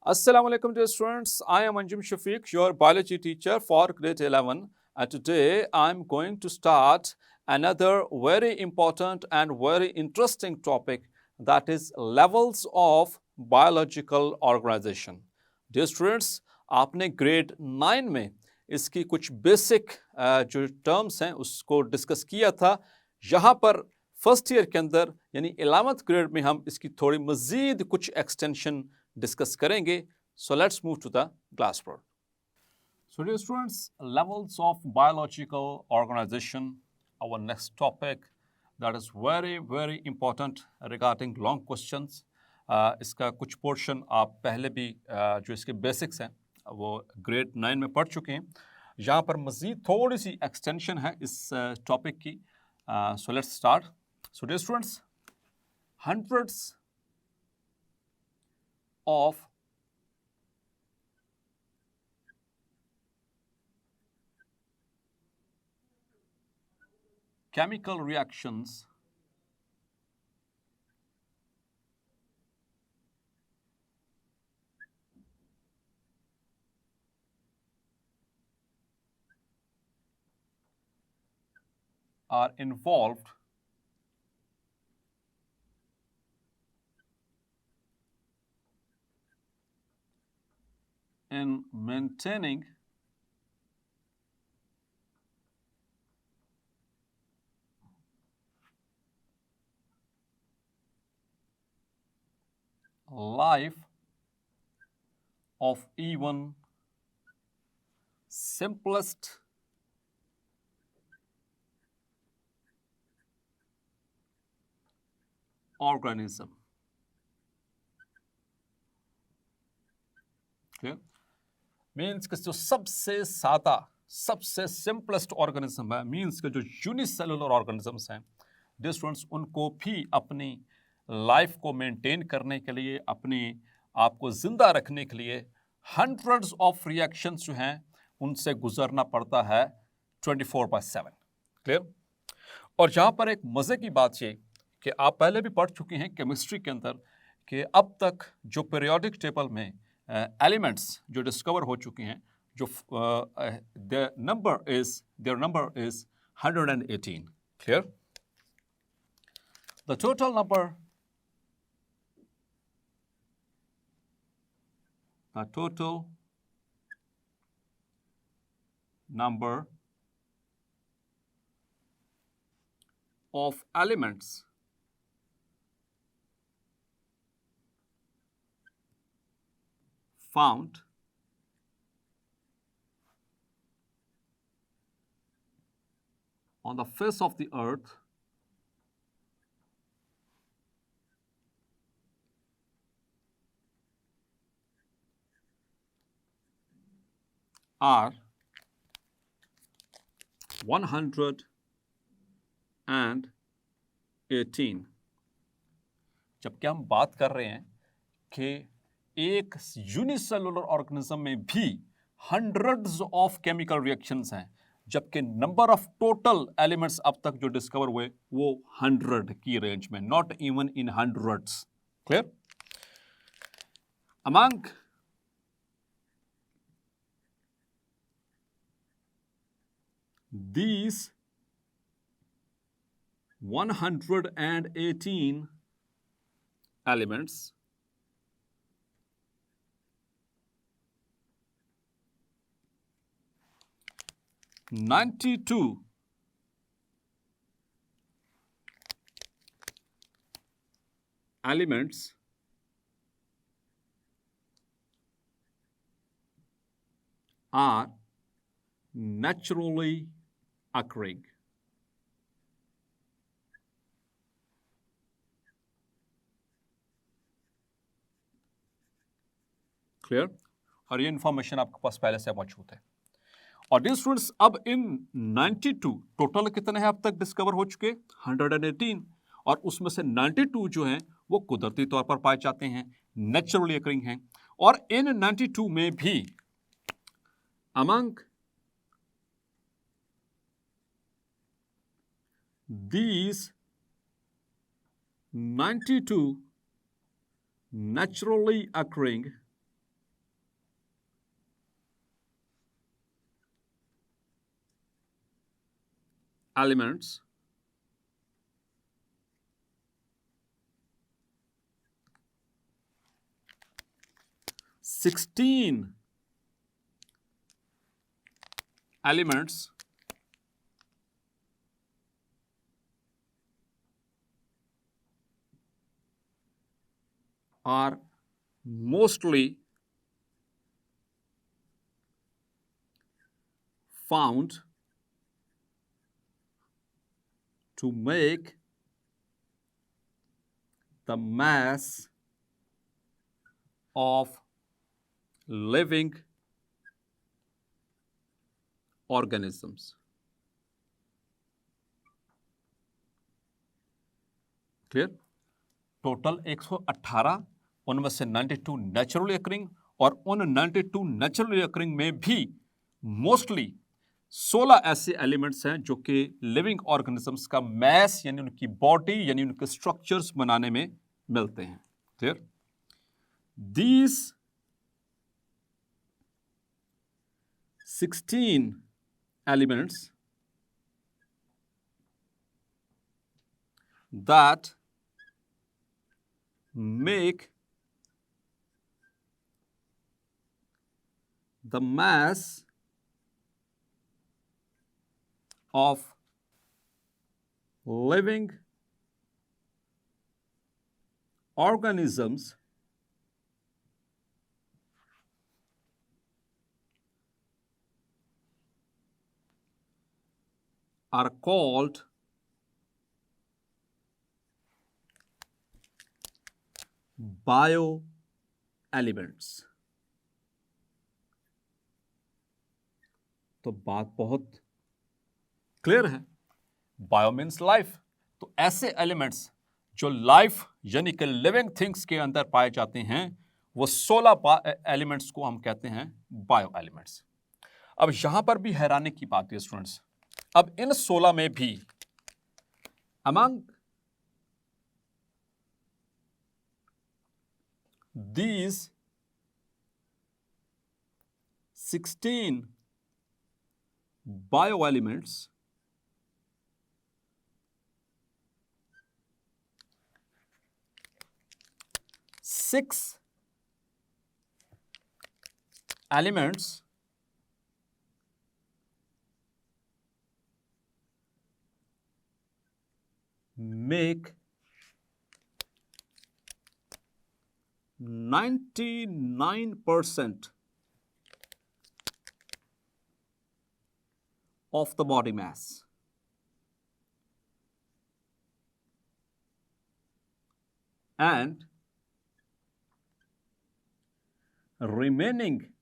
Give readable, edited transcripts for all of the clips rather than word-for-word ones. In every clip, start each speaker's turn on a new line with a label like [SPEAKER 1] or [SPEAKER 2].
[SPEAKER 1] Assalamu alaikum dear students. I am Anjum Shafiq, your biology teacher for grade 11, and today I am going to start another very important and very interesting topic, that is levels of biological organization. Dear students, आपने grade 9 में इसकी कुछ basic जो terms हैं उसको discuss किया था. यहाँ पर फर्स्ट ईयर के अंदर यानी 11th ग्रेड में हम इसकी थोड़ी मजीद कुछ एक्सटेंशन डिस्कस करेंगे. So let's move to the class board. So dear students, levels of biological organisation, our next topic that is very very important regarding long questions. इसका कुछ पोर्शन आप पहले भी जो इसके बेसिक्स हैं वो ग्रेड 9 में पढ़ चुके हैं. यहाँ पर मजीद थोड़ी सी एक्सटेंशन है इस टॉपिक की. So let's start. So dear students, hundreds of chemical reactions are involved in maintaining life of even simplest organism. Clear? Means कि जो सबसे सादा सबसे सिंपलेस्ट ऑर्गेनिज्म है, मीन्स के जो यूनिसेलुलर ऑर्गेनिजम्स हैं डियर स्टूडेंट्स, उनको भी अपनी लाइफ को मेंटेन करने के लिए, अपने आप को जिंदा रखने के लिए हंड्रेड्स ऑफ रिएक्शंस जो हैं उनसे गुजरना पड़ता है 24/7. क्लियर? और यहाँ पर एक मज़े की बात ये कि आप पहले भी पढ़ चुके हैं केमिस्ट्री के अंदर कि अब तक जो पीरियोडिक टेबल में एलिमेंट्स जो डिस्कवर हो चुके हैं, जो their number is 118. Clear? The total number of elements found on the face of the earth are 118. जबकि हम बात कर रहे हैं कि एक यूनिसेलुलर ऑर्गेनिज्म में भी हंड्रेड्स ऑफ केमिकल रिएक्शंस हैं, जबकि नंबर ऑफ टोटल एलिमेंट्स अब तक जो डिस्कवर हुए वो 100 की रेंज में, not even in hundreds. Clear? Among these 118 elements, (92) elements are naturally occurring. Clear? और ये इंफॉर्मेशन आपके पास पहले से मौजूद है. और डियर स्टूडेंट्स, अब इन 92 टोटल कितने हैं अब तक डिस्कवर हो चुके? 118. और उसमें से 92 जो हैं वो कुदरती तौर पर पाए जाते हैं, नेचुरली अकरिंग हैं. और इन 92 में भी among these 92 naturally occurring elements (16) elements are mostly found to make the mass of living organisms. Clear? Total 118, उनमें से 92 नेचुरली अकरिंग, और उन 92 नेचुरली अकरिंग में भी मोस्टली 16 ऐसे एलिमेंट्स हैं जो कि लिविंग ऑर्गेनिजम्स का मैस यानी उनकी बॉडी यानी उनके स्ट्रक्चर्स बनाने में मिलते हैं. Clear? These 16 elements that make the mass of living organisms are called bioelements. तो बात बहुत क्लियर है. Bio means life. तो ऐसे एलिमेंट्स जो लाइफ यानी कि लिविंग थिंग्स के अंदर पाए जाते हैं वो 16 एलिमेंट्स को हम कहते हैं बायो एलिमेंट्स. अब यहां पर भी हैरानी की बात है स्टूडेंट्स. अब इन 16 में भी among these 16 bioelements, six elements make 99% of the body mass. And remaining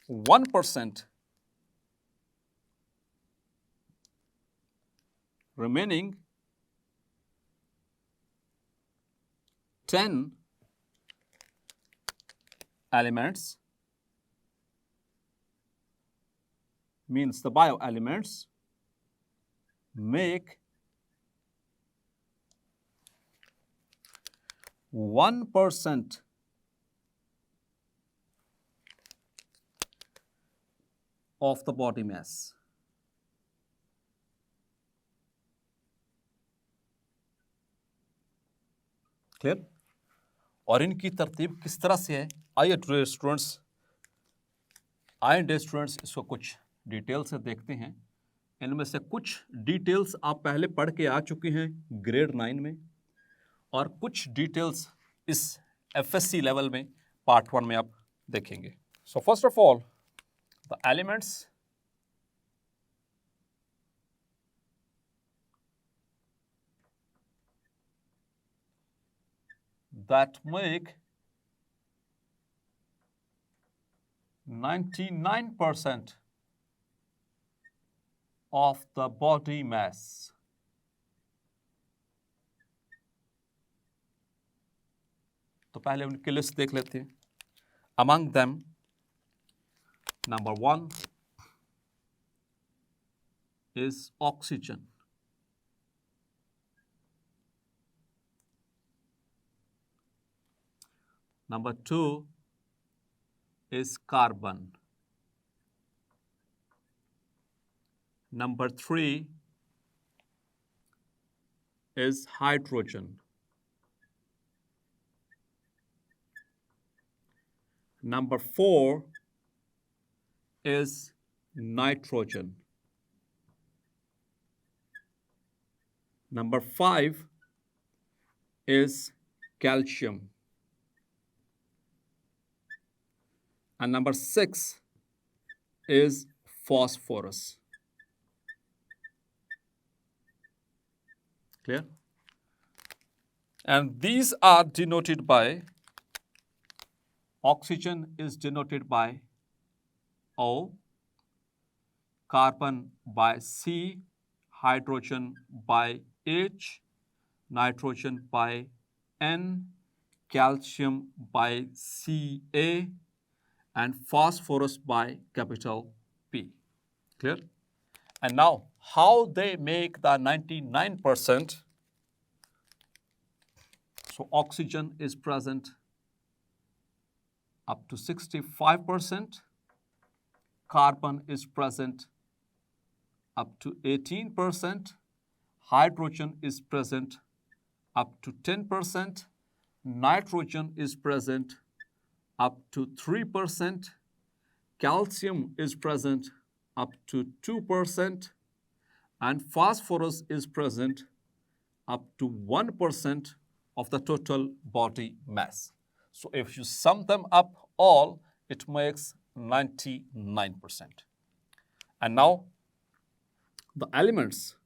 [SPEAKER 1] 1%, remaining 10 elements means the bioelements make 1% of the body mass. Clear? और इनकी तरतीब किस तरह से है आइए स्टूडेंट्स इसको कुछ डिटेल से देखते हैं. इनमें से कुछ डिटेल्स आप पहले पढ़ के आ चुके हैं ग्रेड 9 में और कुछ डिटेल्स इस एफएससी लेवल में पार्ट 1 में आप देखेंगे. So first of all the elements that make 99% of the body mass. तो पहले उनकी लिस्ट देख लेते हैं. Among them, number 1 is oxygen. Number 2 is carbon. Number 3 is hydrogen. Number 4 is nitrogen. Number 5 is calcium. And number 6 is phosphorus. Clear? And these are denoted by, oxygen is denoted by O, carbon by C, hydrogen by H, nitrogen by N, calcium by Ca, and phosphorus by capital P. Clear? And now, how they make the 99%? So, oxygen is present up to 65%. Carbon is present up to 18%. Hydrogen is present up to 10%. Nitrogen is present up to 3%. Calcium is present up to 2%. And phosphorus is present up to 1% of the total body mass. So if you sum them up all, it makes 99%. And now the elements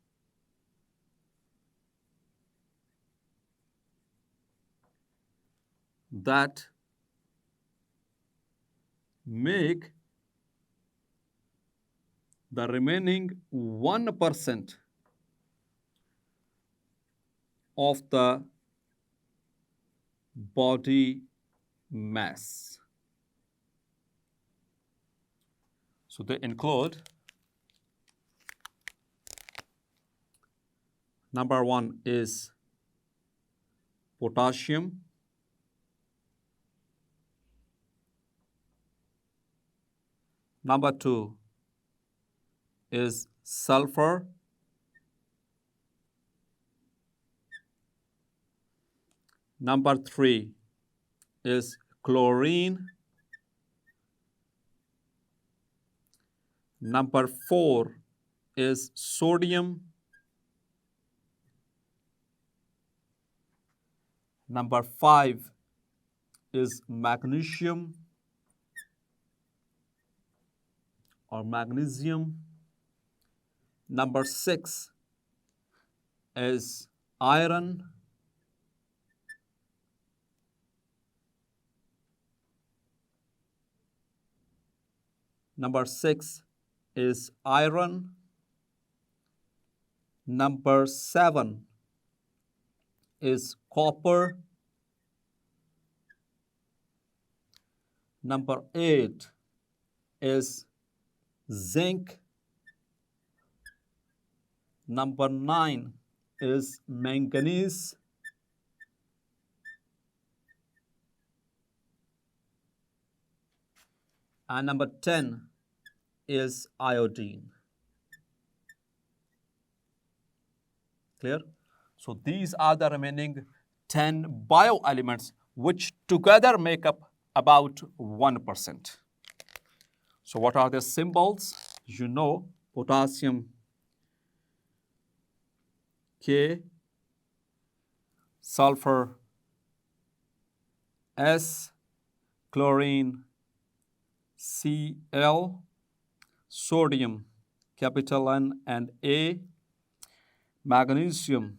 [SPEAKER 1] that make the remaining 1% of the body mass. So they include, number 1 is potassium, number 2 is sulfur, number 3 is chlorine, number 4 is sodium, number 5 is magnesium or magnesium, number 6 is iron, number 6 is iron, number 7 is copper, number 8 is zinc, number 9 is manganese, and number 10 is iodine. Clear? So these are the remaining 10 bioelements which together make up about 1%. So what are the symbols? You know, potassium K, sulfur S, chlorine Cl, sodium capital N and A, magnesium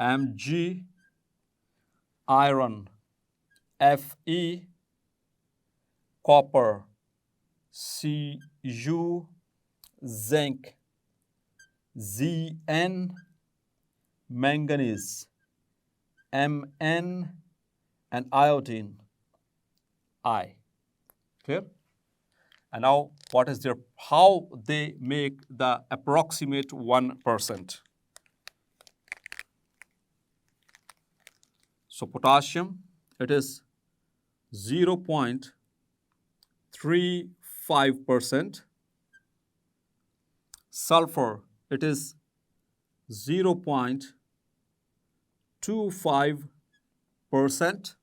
[SPEAKER 1] Mg, iron Fe, copper Cu, zinc Zn, manganese Mn, and iodine I. Clear? And now what is their, how they make the approximate 1%? So potassium, it is 0.35%. sulfur, it is 0.25%.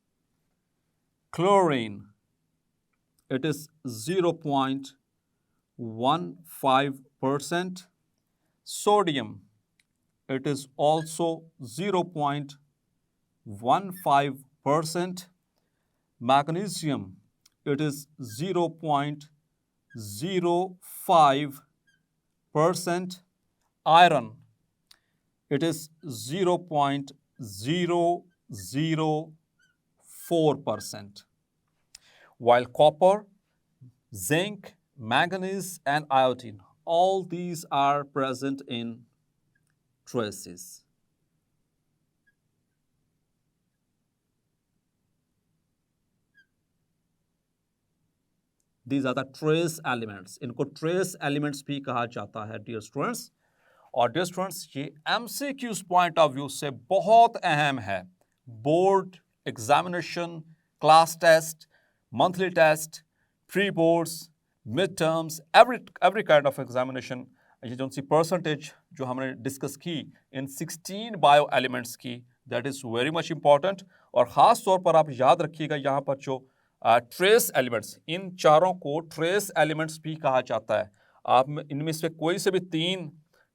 [SPEAKER 1] Chlorine, it is 0.15%. Sodium, it is also 0.15%. Magnesium, it is 0.05%. Iron, it is 0.004%. While copper, zinc, manganese, and iodine, all these are present in traces. These are the trace elements. इनको trace elements भी कहा जाता है dear students. और dear students, ये MCQs point of view से बहुत अहम है. Board examination, class test, monthly test, pre-boards, midterms, every kind of examination. ये जो सी percentage जो हमने discuss की in 16 bio elements की, that is very much important. और ख़ास तौर पर आप याद रखिएगा यहाँ पर जो ट्रेस एलिमेंट्स, इन चारों को ट्रेस एलिमेंट्स भी कहा जाता है. आप इनमें से कोई से भी 3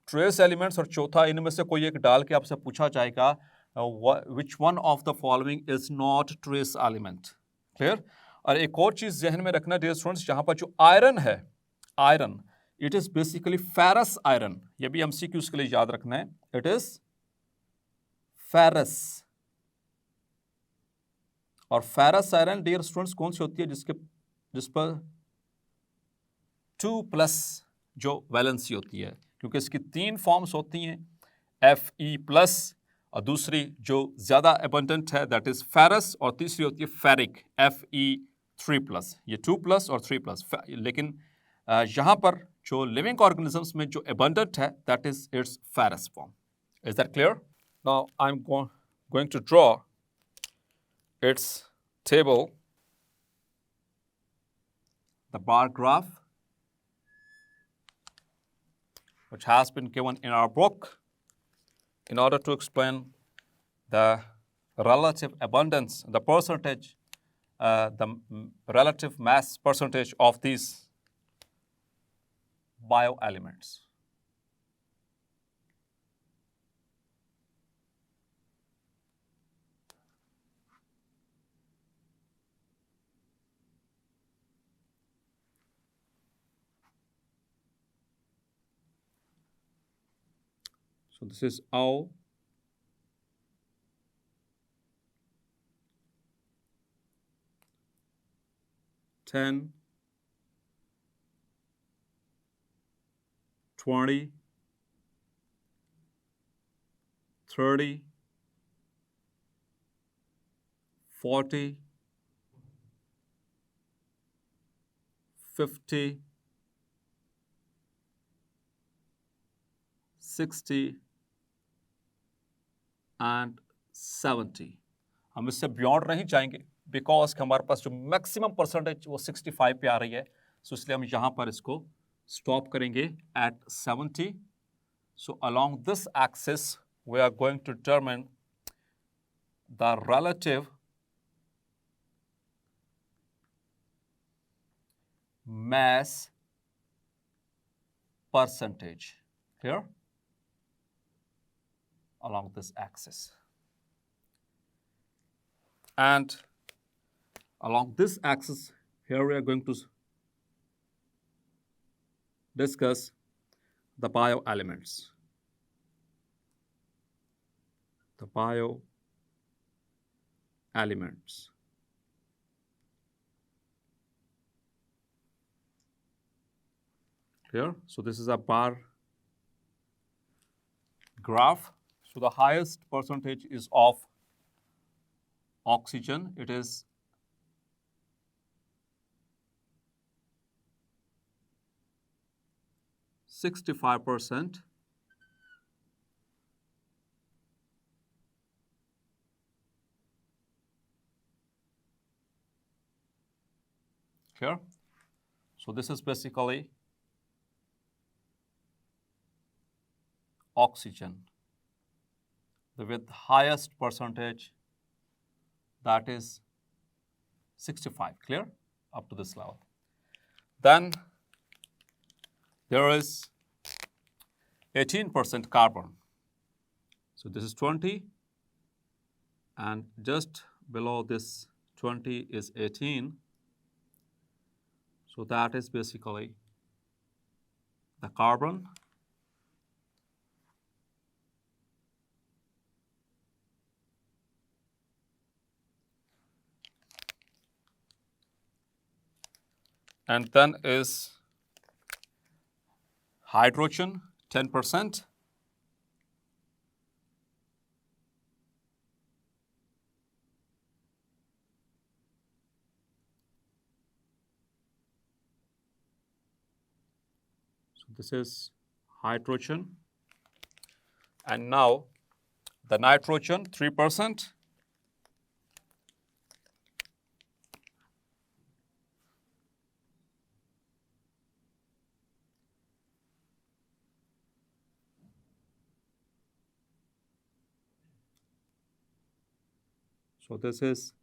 [SPEAKER 1] ट्रेस एलिमेंट्स और चौथा इनमें से कोई एक डाल के आपसे पूछा जाएगा which one of the following is not trace element. Clear. और एक और चीज जहन में रखना डियर स्टूडेंट्स, यहाँ पर जो आयरन है, iron it is basically ferrous iron. ये भी एमसीक्यूज के लिए याद रखना है. It is ferrous. और फेरस आयरन डियर स्टूडेंट्स कौन सी होती है, जिस पर 2+ जो वैलेंसी होती है, क्योंकि इसकी 3 फॉर्म्स होती हैं, Fe+, और दूसरी जो ज्यादा अबंडेंट है दैट इज फेरस, और तीसरी होती है फेरिक, Fe3+. ये 2+ और 3+. लेकिन यहां पर जो लिविंग ऑर्गेनिजम्स में जो अबंडेंट है that is its ferrous form. Is that clear? Now I am going to draw its table, the bar graph, which has been given in our book in order to explain the relative abundance, the percentage, the relative mass percentage of these bioelements. So this is O, 10, 20, 30, 40, 50, 60 and 70. हम इससे beyond नहीं जाएंगे because हमारे पास जो maximum percentage वो 65 पे आ रही है. सो इसलिए हम यहाँ पर इसको स्टॉप करेंगे at 70. So along this axis we are going to determine the relative mass percentage. Clear? Along this axis. And along this axis, here we are going to discuss the bioelements. The bioelements. Clear? So this is a bar graph. So the highest percentage is of oxygen. It is 65%. Clear? So this is basically oxygen with highest percentage, that is 65. Clear? Up to this level. Then there is 18% carbon. So this is 20, and just below this 20 is 18. So that is basically the carbon. And then is hydrogen, 10%. So this is hydrogen. And now the nitrogen, 3%. So this is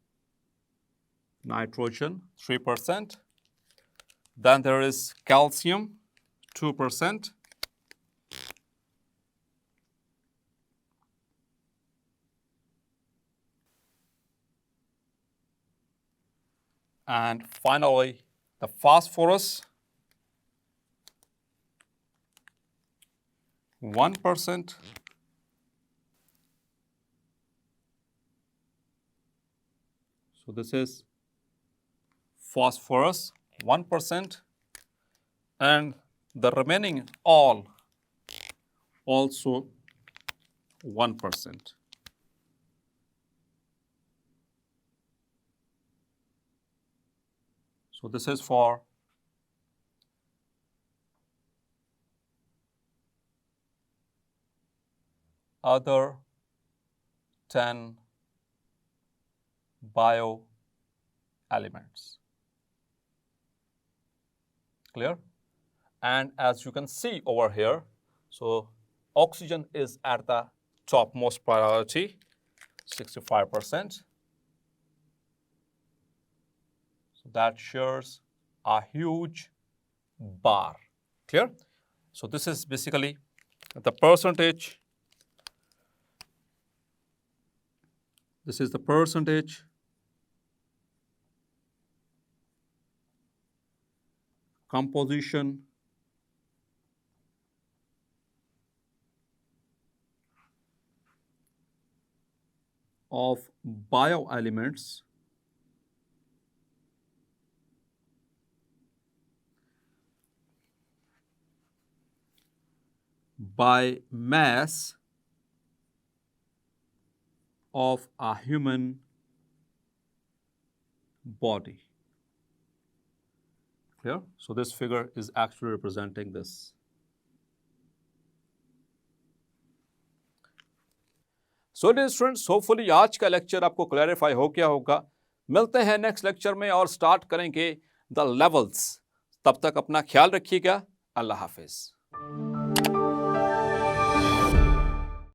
[SPEAKER 1] nitrogen, 3%. Then there is calcium, 2%. And finally, the phosphorus, 1%. So this is phosphorus, 1%, and the remaining all also 1%. So this is for other 10 bio elements. Clear? And as you can see over here, so oxygen is at the topmost priority, 65%. So that shows a huge bar. Clear? So this is basically the percentage. This is the percentage composition of bioelements by mass of a human body. Clear? So this figure is actually representing this. So dear students, hopefully आज का lecture आपको clarify हो गया होगा. मिलते हैं next lecture में और स्टार्ट करेंगे द लेवल्स. तब तक अपना ख्याल रखिएगा. अल्लाह हाफिज.